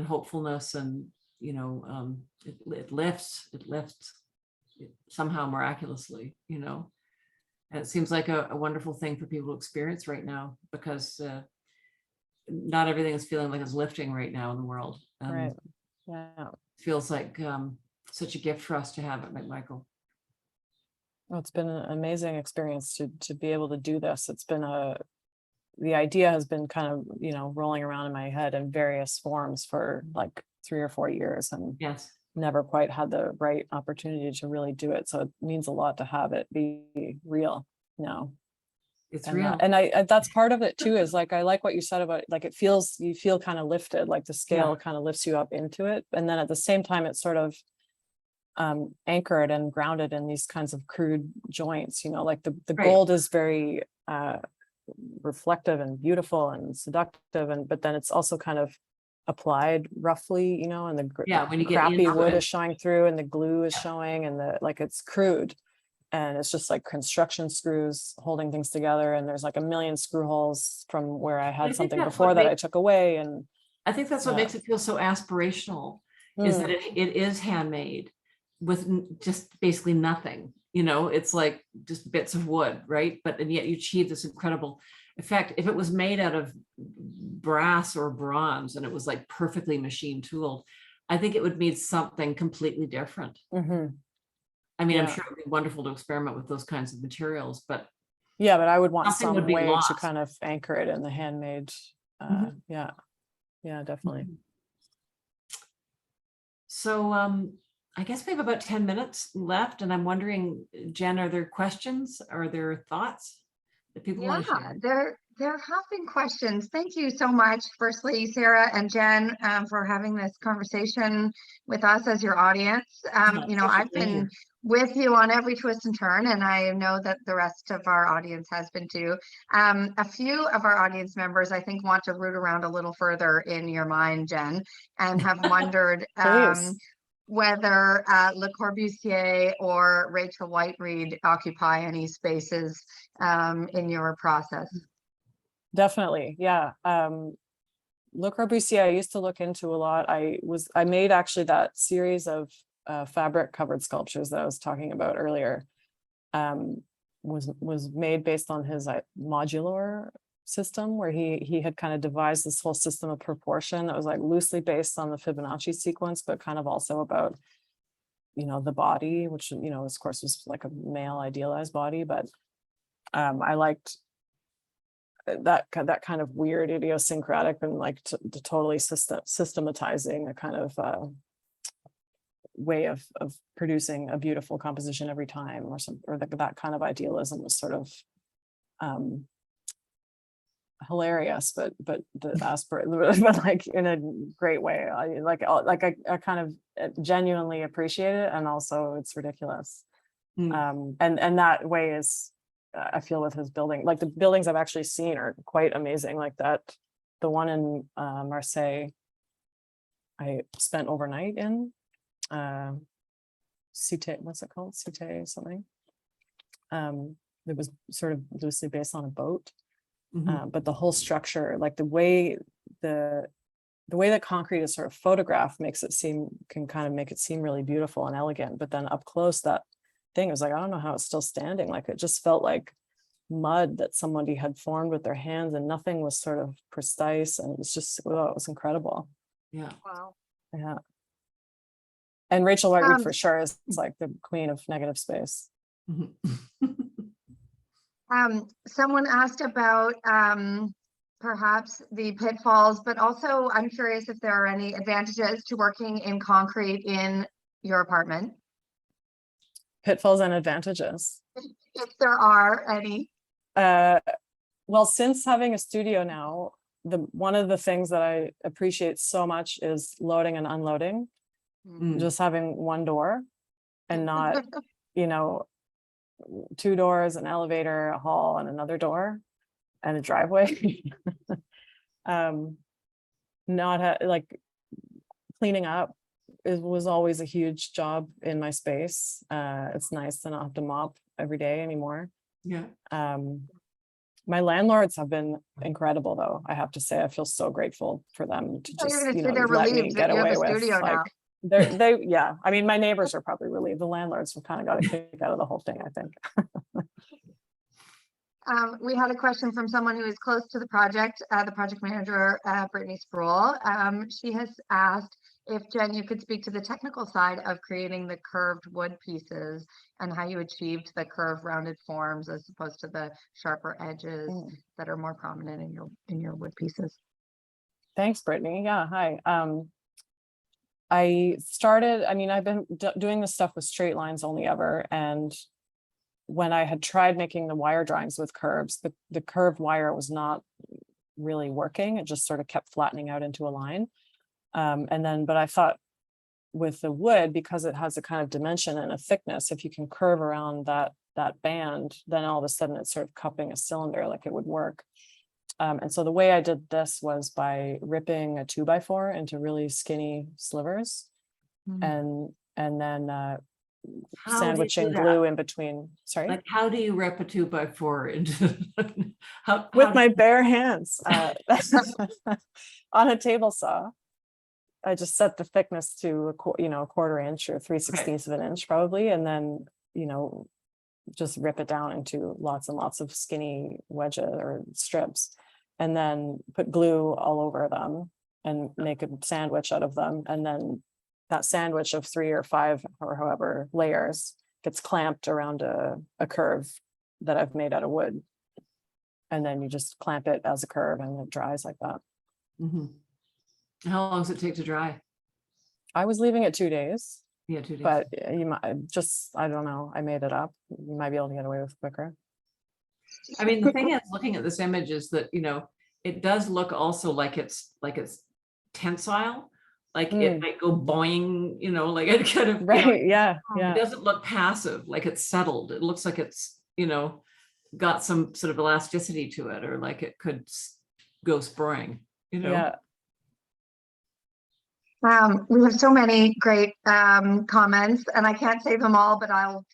hopefulness, and it lifts somehow miraculously, and it seems like a wonderful thing for people to experience right now, because not everything is feeling like it's lifting right now in the world. Right. Yeah. Feels like such a gift for us to have at McMichael. Well, it's been an amazing experience to be able to do this. It's been the idea has been kind of, rolling around in my head in various forms for like 3 or 4 years, and never quite had the right opportunity to really do it. So it means a lot to have it be real now. It's real. And I that's part of it too, is like, I like what you said about, like, you feel kind of lifted, like the scale kind of lifts you up into it. And then at the same time, it's sort of anchored and grounded in these kinds of crude joints, like the gold is very reflective and beautiful and seductive, but then it's also kind of applied roughly, and the crappy wood is showing through, and the glue is showing, and it's crude, and it's just like construction screws holding things together, and there's like a million screw holes from where I had something before that I took away. And I think that's what makes it feel so aspirational, is that it is handmade with just basically nothing. It's like just bits of wood, right? And yet you achieve this incredible effect. If it was made out of brass or bronze and it was like perfectly machine tooled, I think it would mean something completely different. Mhm. I mean, I'm Yeah. sure it'd be wonderful to experiment with those kinds of materials, but Yeah, but I would want something would some be way to lost. kind of anchor it in the handmade. Mhm. Yeah, yeah, definitely. So I guess we have about 10 minutes left, and I'm wondering, Jen, are there questions? Are there thoughts that people want to share? There have been questions. Thank you so much, firstly, Sarah and Jen, for having this conversation with us as your audience. You know, I've been with you on every twist and turn, and I know that the rest of our audience has been too. A few of our audience members, I think, want to root around a little further in your mind, Jen, and have wondered whether Le Corbusier or Rachel Whiteread occupy any spaces in your process. Definitely, yeah. Le Corbusier, I used to look into a lot. I made actually that series of fabric covered sculptures that I was talking about earlier. Was made based on his modular system, where he had kind of devised this whole system of proportion that was like loosely based on the Fibonacci sequence, but kind of also about, you know, the body, which, you know, of course was like a male idealized body, but I liked that kind of weird idiosyncratic and like to totally systematizing a kind of way of producing a beautiful composition every time, or that kind of idealism was sort of hilarious, but the aspirate, but like in a great way. I kind of genuinely appreciate it, and also it's ridiculous. And that way is, I feel, with his building, like the buildings I've actually seen are quite amazing. Like that, the one in Marseille, I spent overnight in. Cité, what's it called? Cité something. It was sort of loosely based on a boat, but the whole structure, like the way that concrete is sort of photographed can kind of make it seem really beautiful and elegant. But then up close, that thing was like, I don't know how it's still standing. Like it just felt like mud that somebody had formed with their hands, and nothing was sort of precise, and it was just, well, it was incredible. Yeah. Wow. Yeah. And Rachel Whiteread for sure is like the queen of negative space. Someone asked about perhaps the pitfalls, but also I'm curious if there are any advantages to working in concrete in your apartment. Pitfalls and advantages. If there are any. Well, since having a studio now, one of the things that I appreciate so much is loading and unloading. Just having one door and not, you know, two doors, an elevator, a hall, and another door, and a driveway. Like cleaning up was always a huge job in my space. It's nice to not have to mop every day anymore. Yeah. My landlords have been incredible, though. I have to say, I feel so grateful for them to just, you know, let me get away with like. Yeah, I mean, my neighbors are probably relieved. The landlords have kind of got a kick out of the whole thing, I think. We had a question from someone who is close to the project manager, Brittany Sproul. She has asked if, Jen, you could speak to the technical side of creating the curved wood pieces and how you achieved the curved rounded forms as opposed to the sharper edges that are more prominent in your wood pieces. Thanks, Brittany. Yeah, hi. I've been doing this stuff with straight lines only ever. And when I had tried making the wire drawings with curves, the curved wire was not really working. It just sort of kept flattening out into a line. But I thought with the wood, because it has a kind of dimension and a thickness, if you can curve around that band, then all of a sudden it's sort of cupping a cylinder, like it would work. And so the way I did this was by ripping a 2x4 into really skinny slivers, and then sandwiching glue in between. Sorry, like how do you rip a 2x4 into with my bare hands on a table saw? I just set the thickness to a quarter inch or 3/16 of an inch probably, and then, you know, just rip it down into lots and lots of skinny wedges or strips. and then put glue all over them and make a sandwich out of them. And then that sandwich of 3 or 5 or however layers gets clamped around a curve that I've made out of wood. And then you just clamp it as a curve and it dries like that. How long does it take to dry? I was leaving it 2 days, Yeah, 2 days. but you might just, I don't know, I made it up. You might be able to get away with quicker. I mean, the thing is, looking at this image is that, you know, it does look also like it's tensile, like it might go boing, you know, like it kind of, Right. you know, Yeah. it doesn't look passive, like it's settled. It looks like it's, you know, got some sort of elasticity to it, or like it could go spring, you know. Yeah. We have so many great comments, and I can't say them all, but I'll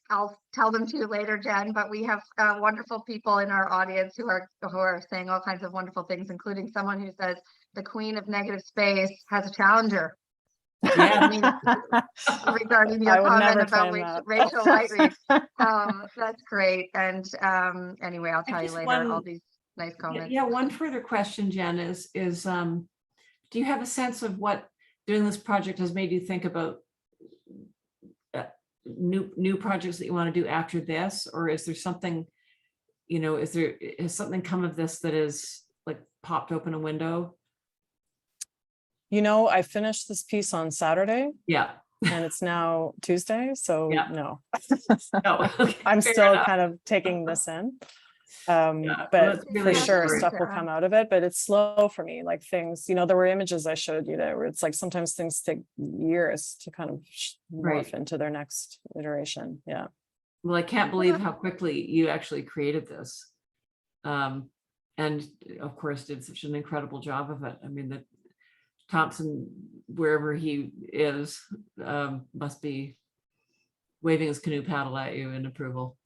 tell them to you later, Jen. But we have wonderful people in our audience who are saying all kinds of wonderful things, including someone who says the queen of negative space has a challenger. Yeah. Regarding your comment about Rachel Whiteread. That's great. And anyway, I'll tell you later all these nice comments. Yeah, one further question, Jen, is do you have a sense of what doing this project has made you think about new projects that you want to do after this? Or is there something, you know, has something come of this that is like popped open a window? You know, I finished this piece on Saturday. Yeah. And it's now Tuesday. So Yeah. no, Oh, okay, I'm still enough. kind of taking this in. Yeah, But really for sure great. stuff will come out of it, but it's slow for me. Like things, you know, there were images I showed you there where it's like sometimes things take years to kind of morph into their next iteration. Yeah. Well, I can't believe how quickly you actually created this. And of course did such an incredible job of it. I mean, the Thompson, wherever he is, must be waving his canoe paddle at you in approval.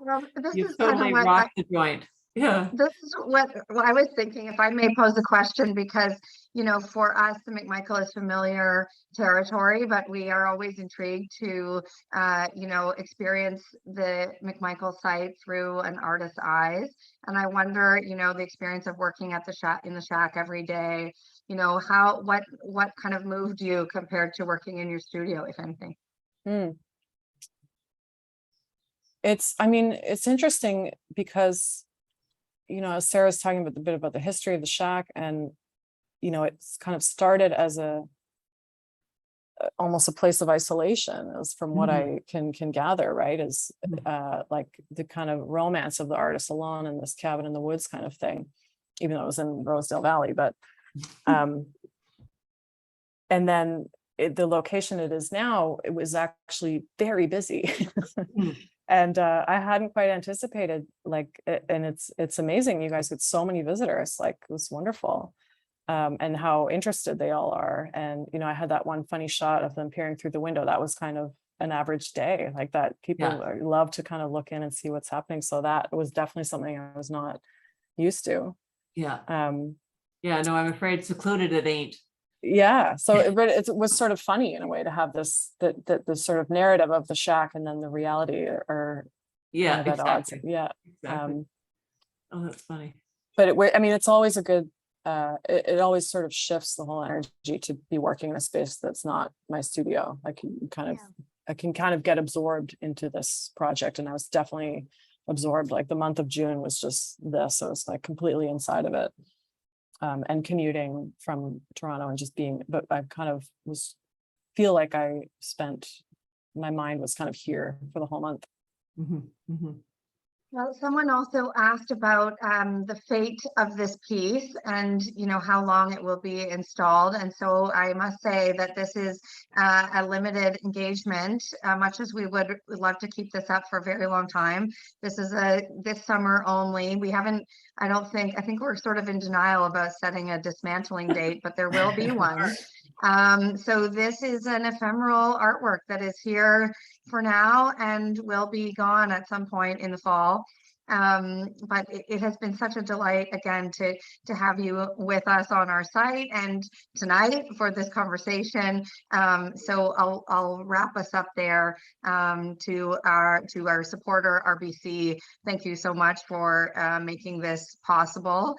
Well, this You is totally kind of rocked the joint. Yeah. This is what I was thinking, if I may pose a question, because, you know, for us, the McMichael is familiar territory, but we are always intrigued to, you know, experience the McMichael site through an artist's eyes. And I wonder, you know, the experience of working at the shack, in the shack every day, you know, what kind of moved you compared to working in your studio, if anything? I mean, it's interesting because, you know, as Sarah's talking about a bit about the history of the shack, and, you know, it's kind of started as almost a place of isolation, as from what I can gather, right, is like the kind of romance of the artist alone in this cabin in the woods kind of thing, even though it was in Rosedale Valley. But and then the location it is now, it was actually very busy. And I hadn't quite anticipated, like, and it's amazing. You guys get so many visitors, like it was wonderful. And how interested they all are. And, you know, I had that one funny shot of them peering through the window. That was kind of an average day, like that. People love to kind of look in and see what's happening. So that was definitely something I was not used to. Yeah. Yeah, no, I'm afraid secluded it ain't. Yeah, so it was sort of funny in a way to have this the sort of narrative of the shack and then the reality are yeah, kind of at odds. Yeah, exactly. Oh, that's funny. But I mean, it's always a good. It always sort of shifts the whole energy to be working in a space that's not my studio. I can kind of get absorbed into this project, and I was definitely absorbed. Like the month of June was just this. So it's like completely inside of it. And commuting from Toronto and just being, but I kind of feel like my mind was kind of here for the whole month. Well, someone also asked about the fate of this piece and, you know, how long it will be installed. And so I must say that this is a limited engagement, much as we would love to keep this up for a very long time. This is this summer only. We haven't, I think we're sort of in denial about setting a dismantling date, but there will be one. So this is an ephemeral artwork that is here for now and will be gone at some point in the fall. But it has been such a delight again to have you with us on our site and tonight for this conversation. So I'll wrap us up there. To our supporter RBC, thank you so much for making this possible.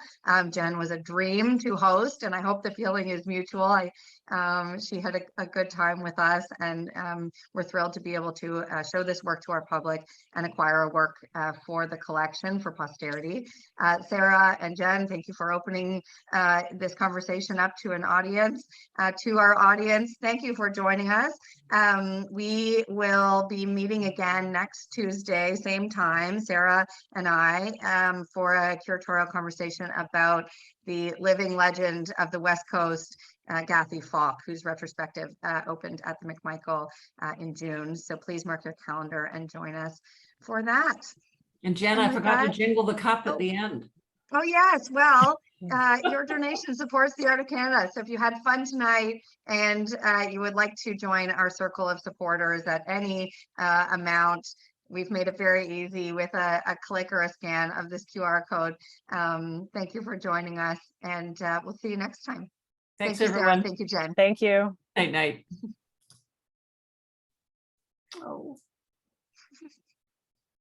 Jen was a dream to host, and I hope the feeling is mutual. She had a good time with us, and we're thrilled to be able to show this work to our public and acquire a work for the collection for posterity. Sarah and Jen, thank you for opening this conversation up to an audience. To our audience, thank you for joining us. We will be meeting again next Tuesday, same time, Sarah and I, for a curatorial conversation about the living legend of the West Coast, Gathy Falk, whose retrospective opened at the McMichael in June. So please mark your calendar and join us for that. And Jen, I forgot to jingle the cup at the end. Oh yes, well, your donation supports the Art of Canada. So if you had fun tonight and you would like to join our circle of supporters at any amount, we've made it very easy with a click or a scan of this QR code. Thank you for joining us, and we'll see you next time. Thanks, Thank you, Sarah. everyone. Thank you, Jen. Thank you. Night, night. Oh.